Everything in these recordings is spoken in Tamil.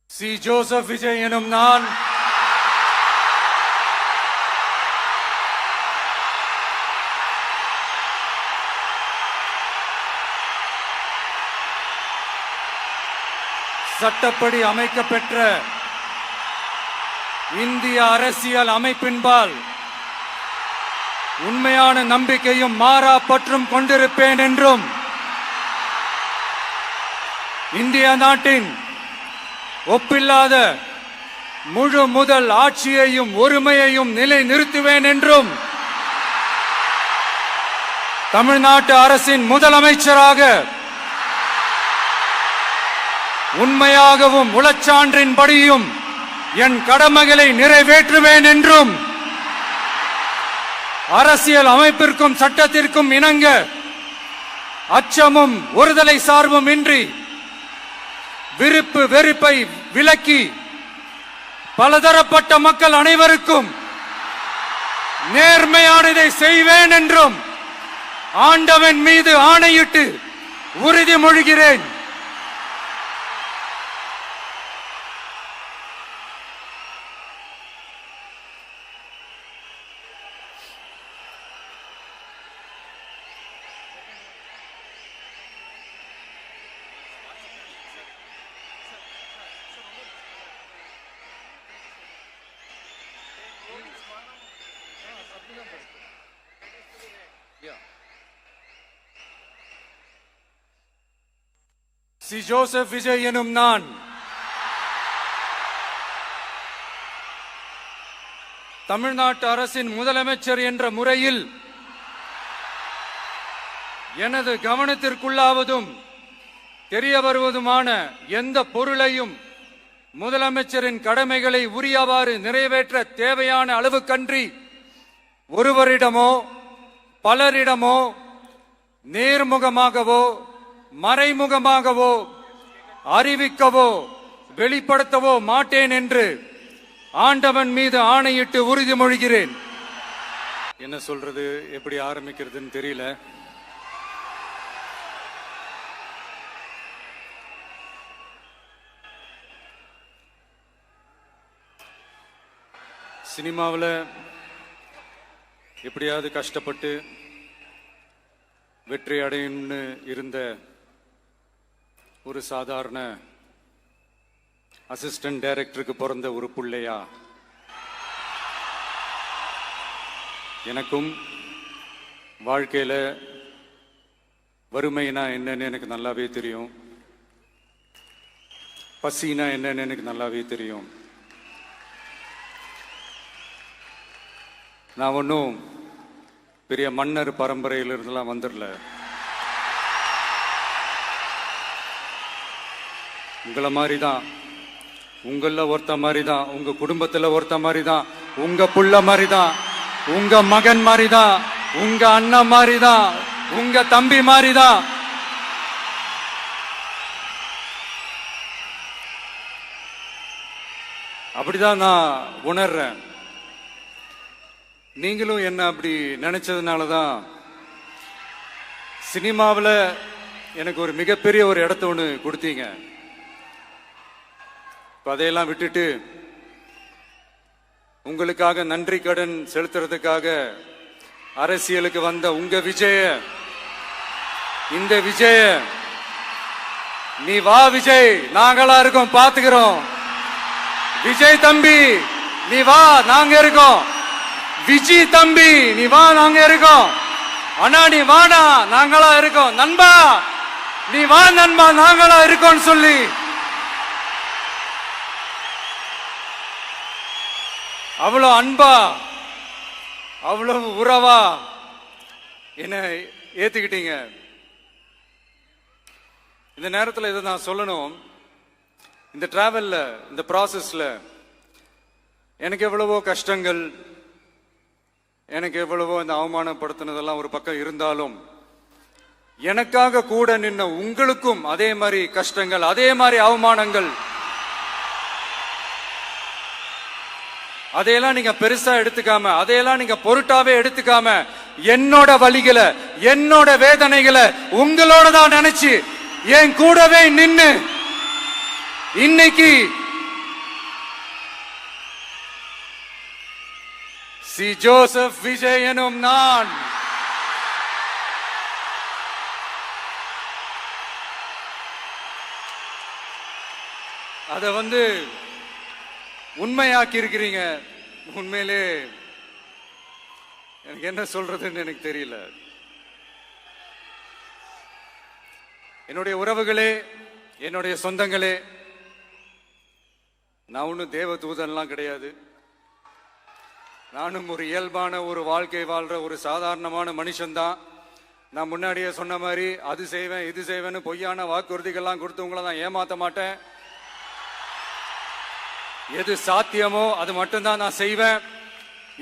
சி. ஜோசப் விஜய் எனும் நான் சட்டப்படி அமைக்கப்பெற்ற இந்திய அரசியல் அமைப்பின்பால் உண்மையான நம்பிக்கையும் மாறா பற்றும் கொண்டிருப்பேன் என்றும் இந்திய நாட்டின் ஒப்பில்லாத முழு முதல் ஆட்சியையும் ஒருமையையும் நிலை நிறுத்துவேன் என்றும் தமிழ்நாட்டு அரசின் முதலமைச்சராக உண்மையாகவும் உளச்சான்றின்படியும் என் கடமைகளை நிறைவேற்றுவேன் என்றும் அரசியல் அமைப்பிற்கும் சட்டத்திற்கும் இணங்க அச்சமும் ஒருதலை சார்பும் இன்றி விருப்பு வெறுப்பை விலக்கி பலதரப்பட்ட மக்கள் அனைவருக்கும் நேர்மையானதை செய்வேன் என்றும் ஆண்டவன் மீது ஆணையிட்டு உறுதிமொழிகிறேன். சி. ஜோசப் விஜய் எனும் நான் தமிழ்நாட்டு அரசின் முதலமைச்சர் என்ற முறையில் எனது கவனத்திற்குள்ளாவதும் தெரிய வருவதுமான எந்த பொருளையும் முதலமைச்சரின் கடமைகளை உரியவாறு நிறைவேற்ற தேவையான அளவுக்கன்றி ஒருவரிடமோ பலரிடமோ நேர்முகமாகவோ மறைமுகமாகவோ அறிவிக்கவோ வெளிப்படுத்தவோ மாட்டேன் என்று ஆண்டவன் மீது ஆணையிட்டு உறுதிமொழிகிறேன். என்ன சொல்றது, எப்படி ஆரம்பிக்கிறதுன்னு தெரியல. சினிமாவில் எப்படியாவது கஷ்டப்பட்டு வெற்றி அடையணும்னு இருந்த ஒரு சாதாரண அசிஸ்டன்ட் டைரக்டருக்கு பிறந்த ஒரு பிள்ளையா எனக்கும் வாழ்க்கையில வறுமைனா என்னன்னு எனக்கு நல்லாவே தெரியும், பசினா என்னன்னு எனக்கு நல்லாவே தெரியும். நான் ஒன்றும் பெரிய மன்னர் பரம்பரையிலிருந்துலாம் வந்துடல. உங்களை மாதிரி தான், உங்கள ஒருத்த மாதிரி தான், உங்க குடும்பத்துல ஒருத்த மாதிரி தான், உங்க புள்ள மாதிரி தான், உங்க மகன் மாதிரி தான், உங்க அண்ணன் மாதிரி தான், உங்க தம்பி மாதிரி தான். அப்படிதான் நான் உணர்றேன். நீங்களும் என்ன அப்படி நினைச்சதுனாலதான் சினிமாவில் எனக்கு ஒரு மிகப்பெரிய ஒரு இடத்த ஒன்று கொடுத்தீங்க. அதையெல்லாம் விட்டுட்டு உங்களுக்காக நன்றி கடன் செலுத்துறதுக்காக அரசியலுக்கு வந்த உங்க விஜய, இந்த விஜய, நீ வா விஜய், நாங்களா இருக்கோம், பாத்துக்கிறோம். விஜய் தம்பி நீ வா, நாங்க இருக்கோம். விஜி தம்பி நீ வா, நாங்க இருக்கோம். அண்ணா நீ வாடா, நாங்களா இருக்கோம். நண்பா நீ வா நண்பா, நாங்களா இருக்கோம் சொல்லி அவ்வளவு அன்பா அவ்வளவு உறவா என்ன ஏத்துக்கிட்டீங்க. இந்த நேரத்தில் இதை நான் சொல்லணும். இந்த டிராவல்ல, இந்த ப்ராசஸ்ல எனக்கு எவ்வளவோ கஷ்டங்கள், எனக்கு எவ்வளவோ இந்த அவமானப்படுத்தினதெல்லாம் ஒரு பக்கம் இருந்தாலும் எனக்காக கூட நின்ன உங்களுக்கும் அதே மாதிரி கஷ்டங்கள், அதே மாதிரி அவமானங்கள், அதையெல்லாம் நீங்க பெருசா எடுத்துக்காம, அதையெல்லாம் நீங்க பொருட்டாவே எடுத்துக்காம, என்னோட வலிகளை, என்னோட வேதனைகளை உங்களோட தான் நினைச்சு என் கூடவே நின்னு இன்னைக்கு சி ஜோசப் விஜய் எனும் நான் அத உண்மையாக்கி இருக்கிறீங்க. உண்மையிலே எனக்கு என்ன சொல்றதுன்னு எனக்கு தெரியல. என்னுடைய உறவுகளே, என்னுடைய சொந்தங்களே, நான் ஒன்னும் தேவ தூதன்லாம் கிடையாது. நானும் ஒரு இயல்பான ஒரு வாழ்க்கை வாழ்ற ஒரு சாதாரணமான மனுஷன்தான். நான் முன்னாடியே சொன்ன மாதிரி அது செய்வேன் இது செய்வேன்னு பொய்யான வாக்குறுதிகள்லாம் கொடுத்து உங்களை நான் ஏமாத்த மாட்டேன். எது சாத்தியமோ அது மட்டும்தான் நான் செய்வேன்.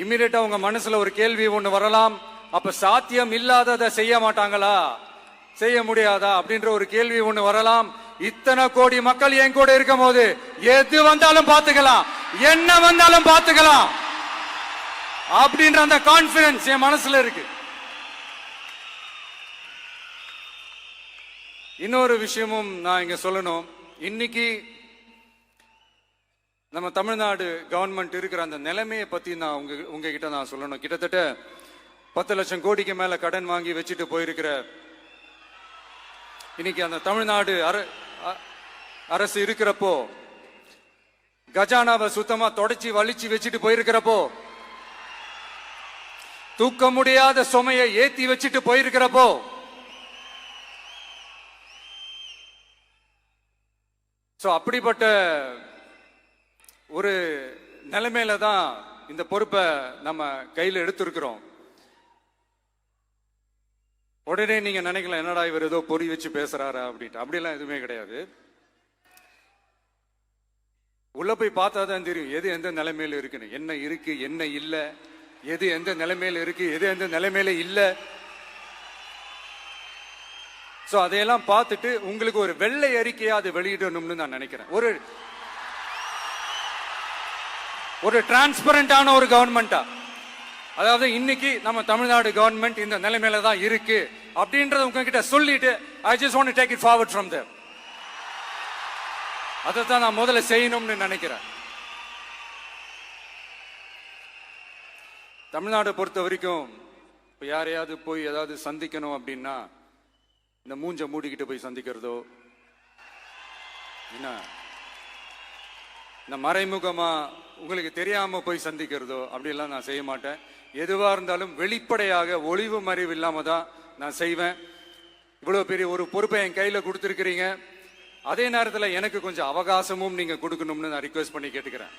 இம்மிடியட்டா உங்க மனசுல ஒரு கேள்வி ஒண்ணு வரலாம், அப்ப சாத்தியம் இல்லாததை செய்ய மாட்டாங்களா, செய்ய முடியாதா அப்படின்ற ஒரு கேள்வி ஒண்ணு வரலாம். இத்தனை கோடி மக்கள் என் கூட இருக்கும் போது எது வந்தாலும் பாத்துக்கலாம், என்ன வந்தாலும் பாத்துக்கலாம் அப்படின்ற அந்த கான்பிடன்ஸ் என் மனசுல இருக்கு. இன்னொரு விஷயமும் நான் இங்க சொல்லணும். இன்னைக்கு நம்ம தமிழ்நாடு கவர்மெண்ட் இருக்கிற அந்த நிலைமையை பத்தி நான் உங்ககிட்ட நான் சொல்லணும். கிட்டத்தட்ட 10 லட்சம் கோடிக்கு மேல கடன் வாங்கி வச்சுட்டு போயிருக்கிற இன்னைக்கு அந்த தமிழ்நாடு அரசு இருக்கிறப்போ, கஜானாவை சுத்தமா தொடச்சி வலிச்சு வச்சுட்டு போயிருக்கிறப்போ, தூக்க முடியாத சுமையை ஏத்தி வச்சுட்டு போயிருக்கிறப்போ, அப்படிப்பட்ட ஒரு நிலைமையில தான் இந்த பொறுப்பை நம்ம கையில் எடுத்திருக்கிறோம். உடனே நீங்க நினைக்கலாம், என்னடா இவர் ஏதோ பொறி வச்சு பேசுறாரா அப்படின்ட்டு. அப்படிலாம் எதுவுமே கிடையாது. உள்ள போய் பார்த்தாதான் தெரியும் எது எந்த நிலைமையில இருக்குன்னு, என்ன இருக்கு என்ன இல்ல, எது எந்த நிலைமையில இருக்கு எது எந்த நிலைமையில இல்ல. அதையெல்லாம் பார்த்துட்டு உங்களுக்கு ஒரு வெள்ளை அறிக்கையா அதை வெளியிடணும்னு நான் நினைக்கிறேன். ஒரு டிரான்ஸ்பரண்டான ஒரு கவர்மெண்டா, அதாவது இன்னைக்கு நம்ம தமிழ்நாடு கவர்மெண்ட் இந்த நிலைமையில தான் இருக்கு அப்படின்றத உங்ககிட்ட சொல்லிட்டு I just want to take it forward from there. அதை தான் நான் முதல்ல செய்யணும்னு நினைக்கிறேன். தமிழ்நாடு பொறுத்த வரைக்கும் இப்ப யாரையாவது போய் ஏதாவது சந்திக்கணும் அப்படின்னா இந்த மூஞ்ச மூடிக்கிட்டு போய் சந்திக்கிறதோ, என்ன இந்த மறைமுகமா உங்களுக்கு தெரியாம போய் சந்திக்கிறதோ அப்படிலாம் நான் செய்ய மாட்டேன். எதுவா இருந்தாலும் வெளிப்படையாக ஒளிவு மறைவு இல்லாம தான் நான் செய்வேன். இவ்வளவு பெரிய ஒரு பொறுப்பை என் கையில கொடுத்திருக்கிறீங்க. அதே நேரத்தில் எனக்கு கொஞ்சம் அவகாசமும் நீங்க கொடுக்கணும்னு நான் ரிக்வெஸ்ட் பண்ணி கேட்டுக்கிறேன்.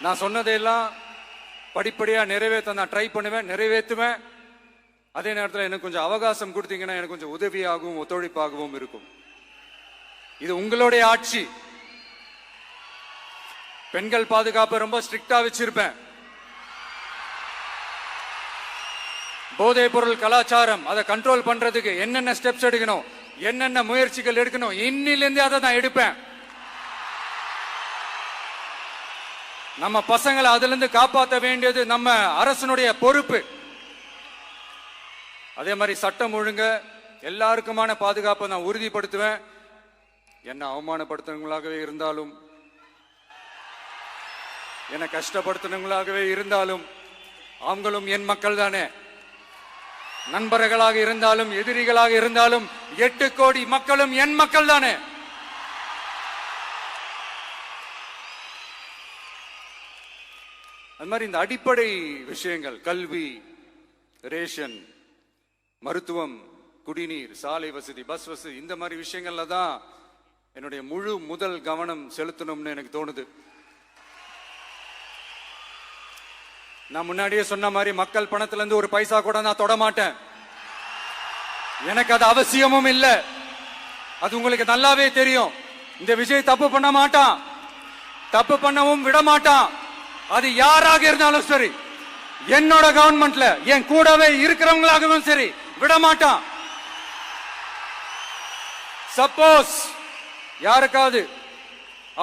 நான் சொன்னதையெல்லாம் படிப்படியா நிறைவேற்ற நான் ட்ரை பண்ணுவேன், நிறைவேற்றுவேன். அதே நேரத்தில் எனக்கு கொஞ்சம் அவகாசம் கொடுத்தீங்கன்னா எனக்கு கொஞ்சம் உதவியாகவும் ஒத்துழைப்பாகவும் இருக்கும். இது உங்களுடைய ஆட்சி. பெண்கள் பாதுகாப்பை ரொம்ப ஸ்ட்ரிக்டா வச்சிருப்பேன். போதைப் பொருள் கலாச்சாரம் அதை கண்ட்ரோல் பண்றதுக்கு என்னென்ன ஸ்டெப்ஸ் எடுக்கணும், என்னென்ன முயற்சிகள் எடுக்கணும், இன்னிலிருந்தே அதை நான் எடுப்பேன். நம்ம பசங்களை அதுல இருந்து காப்பாற்ற வேண்டியது நம்ம அரசனுடைய பொறுப்பு. அதே மாதிரி சட்டம் ஒழுங்கு எல்லாருக்குமான பாதுகாப்பை நான் உறுதிப்படுத்துவேன். என்ன அவமானப்படுத்துறவங்களாகவே இருந்தாலும், என்ன கஷ்டப்படுத்துறவங்களாகவே இருந்தாலும், அவங்களும் என் மக்கள் தானே. நண்பர்களாக இருந்தாலும் எதிரிகளாக இருந்தாலும் 8 கோடி மக்களும் என் மக்கள் தானே. அது மாதிரி இந்த அடிப்படை விஷயங்கள், கல்வி, ரேஷன், மருத்துவம், குடிநீர், சாலை வசதி, பஸ் வசதி, இந்த மாதிரி விஷயங்கள்ல தான் என்னுடைய முதல் கவனம் செலுத்தணும்னு எனக்கு தோணுது. நான் முன்னாடியே சொன்ன மாதிரி மக்கள் பணத்துல இருந்து ஒரு பைசா கூட நான் தொட மாட்டேன். எனக்கு அது அவசியமும் இல்லை. அது உங்களுக்கு நல்லாவே தெரியும். இந்த விஜய் தப்பு பண்ண மாட்டான், தப்பு பண்ணவும் விட மாட்டான். அது யாராக இருந்தாலும் சரி, என்னோட கவர்மெண்ட்ல என் கூடவே இருக்கிறவங்களாகவும் சரி, விட மாட்டான். சப்போஸ் யாருக்காவது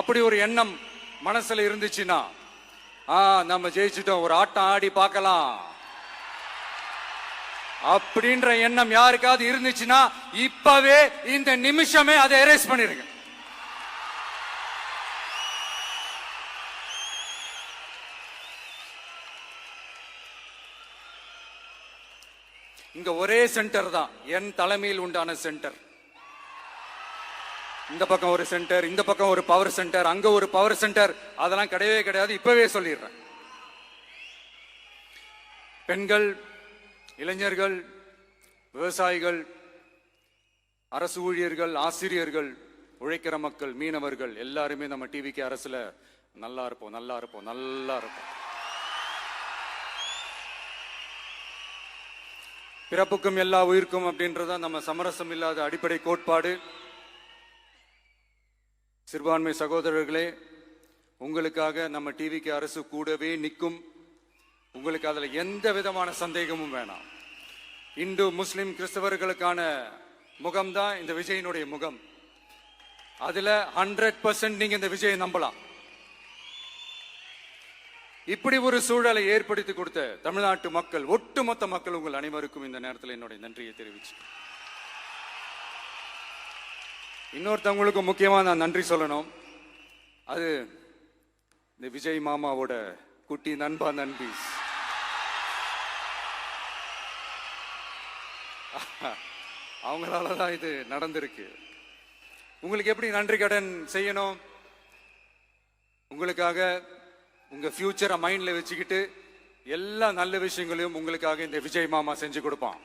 அப்படி ஒரு எண்ணம் மனசுல இருந்துச்சுன்னா, நம்ம ஜெயிச்சுட்டோம், ஒரு ஆட்டம் ஆடி பார்க்கலாம் அப்படின்ற எண்ணம் யாருக்காவது இருந்துச்சுன்னா இப்பவே இந்த நிமிஷமே அதை எரேஸ் பண்ணிருங்க. இங்க ஒரே சென்டர் தான், என் தலைமையில் உண்டான சென்டர். இந்த பக்கம் ஒரு சென்டர், இந்த பக்கம் ஒரு பவர் சென்டர், அங்க ஒரு பவர் சென்டர், அதெல்லாம் கிடையவே கிடையாது. இப்பவே சொல்லிடுறேன். பெண்கள், இளைஞர்கள், விவசாயிகள், அரசு ஊழியர்கள், ஆசிரியர்கள், உழைக்கிற மக்கள், மீனவர்கள் எல்லாருமே நம்ம டிவிக்கு அரசுல நல்லா இருப்போம், நல்லா இருப்போம், நல்லா இருப்போம். பிறப்புக்கும் எல்லா உயிர்க்கும் அப்படின்றத நம்ம சமரசம் இல்லாத அடிப்படை கோட்பாடு. சிறுபான்மை சகோதரர்களே, உங்களுக்காக நம்ம டிவிக்கு அரசு கூடவே நிற்கும். உங்களுக்கு அதுல எந்த விதமான சந்தேகமும் வேணாம். இந்து, முஸ்லிம், கிறிஸ்தவர்களுக்கான முகம்தான் இந்த விஜயினுடைய முகம். அதுல 100% நீங்க இந்த விஜயை நம்பலாம். இப்படி ஒரு சூழலை ஏற்படுத்தி கொடுத்த தமிழ்நாட்டு மக்கள், ஒட்டுமொத்த மக்கள், உங்கள் அனைவருக்கும் இந்த நேரத்தில் என்னுடைய நன்றியை தெரிவிச்சு, இன்னொருத்தவங்களுக்கு முக்கியமா நான் நன்றி சொல்லணும். அது இந்த விஜய் மாமாவோட குட்டி நண்பா, நண்பி. அவங்களாலதான் இது நடந்திருக்கு. உங்களுக்கு எப்படி நன்றி கடன் செய்யணும்? உங்களுக்காக உங்க ஃபியூச்சரை மைண்ட்ல வச்சுக்கிட்டு எல்லா நல்ல விஷயங்களையும் உங்களுக்காக இந்த விஜய் மாமா செஞ்சு கொடுப்பான்.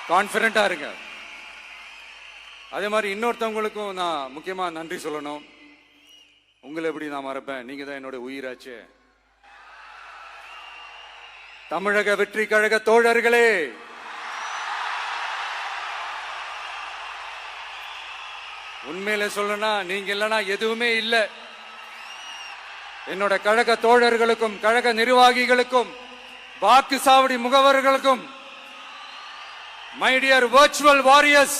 கான்பிடண்டா இருங்க. அதே மாதிரி இன்னொருத்தவங்களுக்கும் நான் முக்கியமா நன்றி சொல்லணும். உங்களை எப்படி நான் மறப்பேன்? நீங்க தான் என்னோட உயிராச்சே. தமிழக வெற்றி கழக தோழர்களே, உண்மையில சொல்லணும்னா நீங்க இல்லைன்னா எதுவுமே இல்லை. என்னோட கழக தோழர்களுக்கும், கழக நிர்வாகிகளுக்கும், வாக்கு சாவடி முகவர்களுக்கும், மை டியர் வர்ச்சுவல் வாரியர்ஸ்,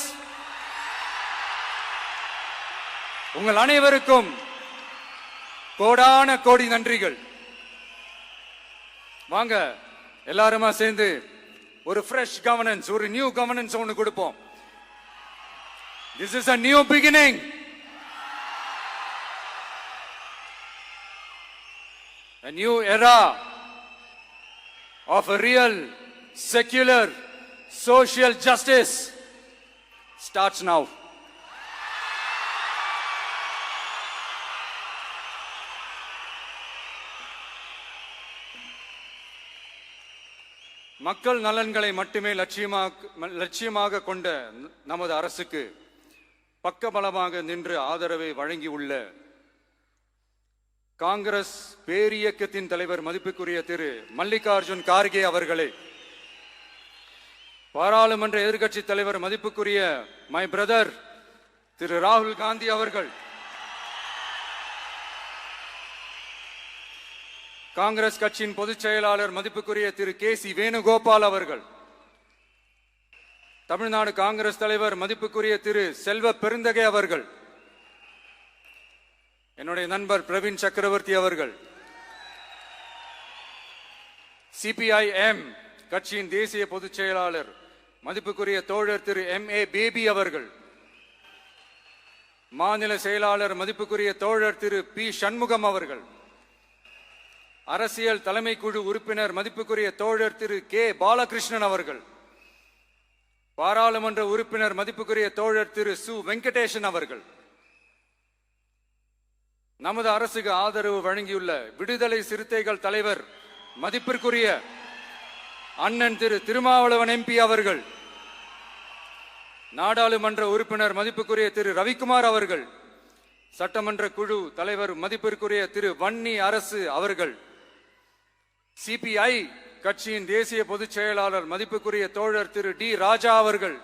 உங்கள் அனைவருக்கும் கோடான கோடி நன்றிகள். வாங்க எல்லாருமா சேர்ந்து ஒரு ஃப்ரெஷ் கவர்னன்ஸ், ஒரு நியூ கவர்னன்ஸ் ஒன்று கொடுப்போம். This is a new beginning. A new era of a real, secular, social justice starts now. மக்கள் நலன்களை மட்டுமே லட்சியமாக கொண்ட நமது அரசுக்கு பக்கபலமாக நின்று ஆதரவை வழங்கியுள்ள காங்கிரஸ் பேரியக்கத்தின் தலைவர் மதிப்புக்குரிய திரு மல்லிகார்ஜுன் கார்கே அவர்களே, பாராளுமன்ற எதிர்க்கட்சி தலைவர் மதிப்புக்குரிய மை பிரதர் திரு ராகுல் காந்தி அவர்கள், காங்கிரஸ் கட்சியின் பொதுச் செயலாளர் மதிப்புக்குரிய திரு கே.சி. வேணுகோபால் அவர்கள், தமிழ்நாடு காங்கிரஸ் தலைவர் மதிப்புக்குரிய திரு செல்வ பெருந்தகை அவர்கள், என்னுடைய நண்பர் பிரவீன் சக்கரவர்த்தி அவர்கள், சிபிஐஎம் கட்சியின் தேசிய பொதுச் செயலாளர் மதிப்புக்குரிய தோழர் திரு M.A. பேபி அவர்கள், மாநில செயலாளர் மதிப்புக்குரிய தோழர் திரு பி. சண்முகம் அவர்கள், அரசியல் தலைமை குழு உறுப்பினர் மதிப்புக்குரிய தோழர் திரு கே. பாலகிருஷ்ணன் அவர்கள், பாராளுமன்ற உறுப்பினர் மதிப்புக்குரிய தோழர் திரு சு. வெங்கடேசன் அவர்கள், நமது அரசுக்கு ஆதரவு வழங்கியுள்ள விடுதலை சிறுத்தைகள் தலைவர் மதிப்பிற்குரிய அண்ணன் திரு திருமாவளவன் MP அவர்கள், நாடாளுமன்ற உறுப்பினர் மதிப்புக்குரிய திரு ரவிக்குமார் அவர்கள், சட்டமன்ற குழு தலைவர் மதிப்பிற்குரிய திரு வன்னி அரசு அவர்கள், சிபிஐ கட்சியின் தேசிய பொதுச் செயலாளர் மதிப்புக்குரிய தோழர் திரு டி. ராஜா அவர்கள்,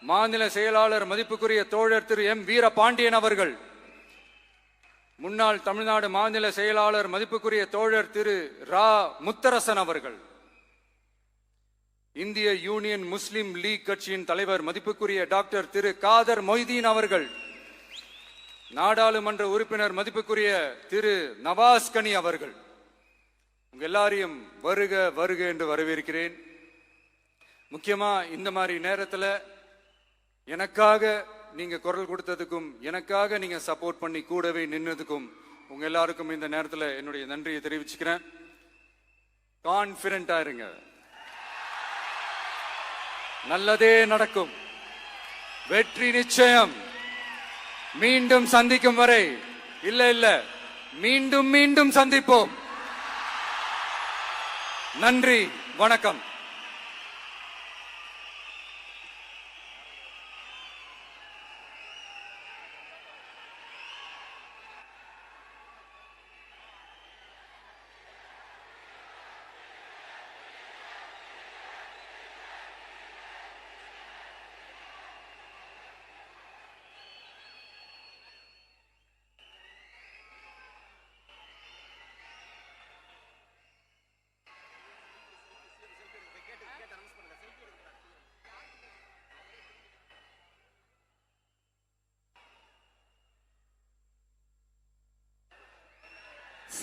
மாநில செயலாளர் மதிப்புக்குரிய தோழர் திரு M. வீரபாண்டியன் அவர்கள், முன்னாள் தமிழ்நாடு மாநில செயலாளர் மதிப்புக்குரிய தோழர் திரு ரா. முத்தரசன் அவர்கள், இந்திய யூனியன் முஸ்லிம் லீக் கட்சியின் தலைவர் மதிப்புக்குரிய டாக்டர் திரு காதர் மொய்தீன் அவர்கள், நாடாளுமன்ற உறுப்பினர் மதிப்புக்குரிய திரு நவாஸ் கனி அவர்கள், உங்க எல்லாரையும் வருக வருக என்று வரவேற்கிறேன். முக்கியமா இந்த மாதிரி நேரத்தில் எனக்காக நீங்க குரல் கொடுத்ததுக்கும் எனக்காக நீங்க சப்போர்ட் பண்ணி கூடவே நின்னதுக்கும் உங்க எல்லாருக்கும் இந்த நேரத்தில் என்னுடைய நன்றியை தெரிவிச்சுக்கிறேன். கான்பிடென்டா இருங்க, நல்லதே நடக்கும், வெற்றி நிச்சயம். மீண்டும் சந்திக்கும் வரை இல்ல மீண்டும் மீண்டும் சந்திப்போம். நன்றி, வணக்கம்.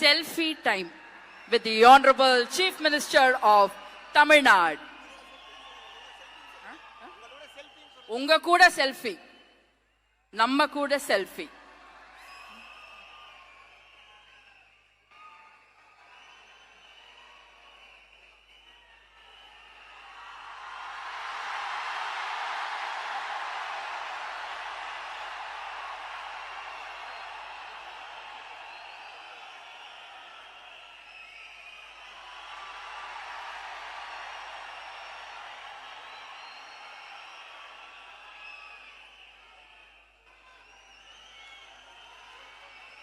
Selfie time with the Honorable Chief Minister of Tamil Nadu. உங்க கூட செல்ஃபி, நம்ம கூட செல்ஃபி.